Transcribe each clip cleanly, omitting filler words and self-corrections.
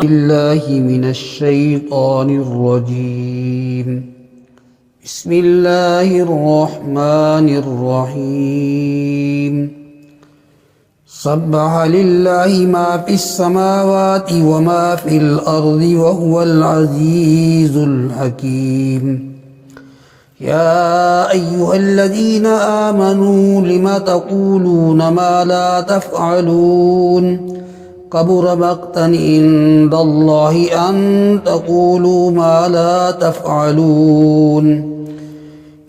بالله من الشيطان الرجيم. بسم الله الرحمن الرحيم. سبح لله ما في السماوات وما في الأرض وهو العزيز الحكيم. يا أيها الذين آمنوا لم تقولون ما لا تفعلون كبر مقتا عند الله أن تقولوا ما لا تفعلون.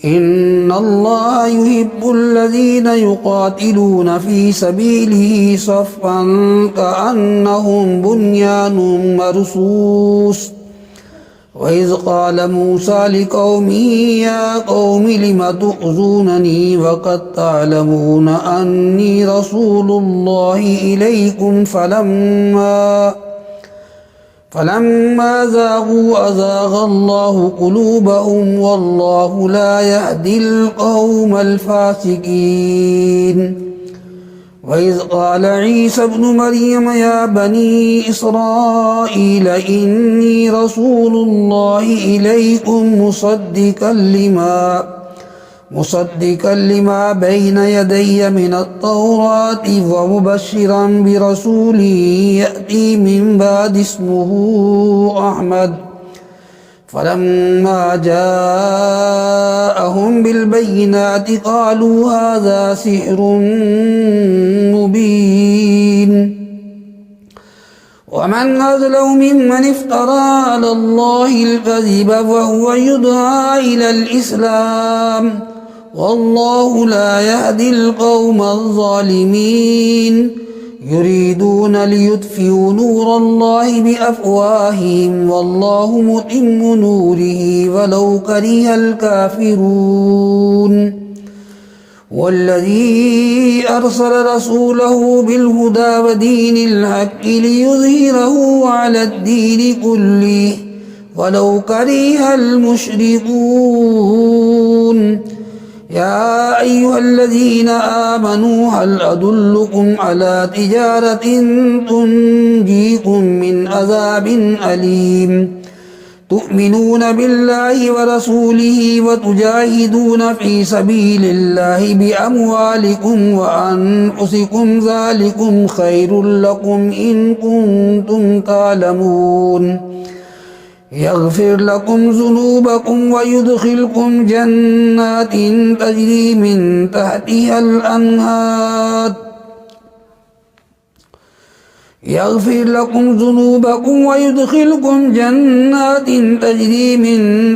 إن الله يحب الذين يقاتلون في سبيله صفا كأنهم بنيان مرصوص. وإذ قال موسى لقومه يا قوم لم تؤذونني وقد تعلمون أني رسول الله إليكم فلما زاغوا أزاغ الله قلوبهم والله لا يهدي القوم الفاسقين. وإذ قال عيسى ابن مريم يا بني إسرائيل إني رسول الله إليكم مصدقا لما بين يدي من التوراة ومبشرا برسول يأتي من بعد اسمه أحمد. فلما جاءهم بالبينات قالوا هذا سحر مبين. ومن أظلم ممن افترى على الله الكذب وهو يدعى إلى الإسلام والله لا يهدي القوم الظالمين. يريدون ليطفئوا نور الله بأفواههم والله متم نوره ولو كره الكافرون. والذي أرسل رسوله بالهدى ودين الحق ليظهره على الدين كله ولو كره المشركون. يا أيها الذين آمنوا هل أدلكم على تجارة تنجيكم من عذاب أليم تؤمنون بالله ورسوله وتجاهدون في سبيل الله بأموالكم وأنفسكم ذلكم خير لكم إن كنتم تعلمون. يغفر لكم ذنوبكم ويدخلكم جنات تجري من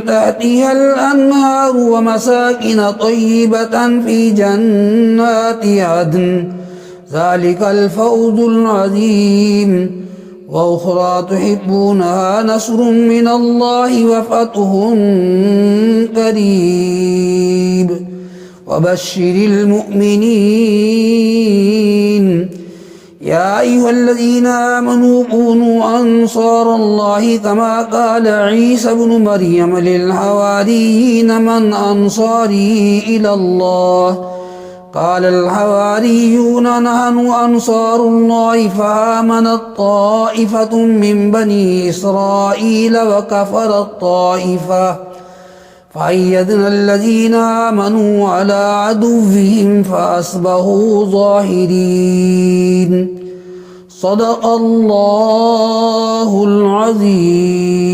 تحتها الأنهار ومساكن طيبة في جنات عدن ذلك الفوز العظيم. وأخرى تحبونها نصر من الله وفتح قريب وبشر المؤمنين. يا أيها الذين آمنوا كونوا أنصار الله كما قال عيسى ابن مريم للحواريين من أنصاري إلى الله قال الحواريون نحن أنصار الله فآمنت طائفة من بني إسرائيل وكفرت طائفة فأيدنا الذين آمنوا على عدوهم فأصبحوا ظاهرين. صدق الله العظيم.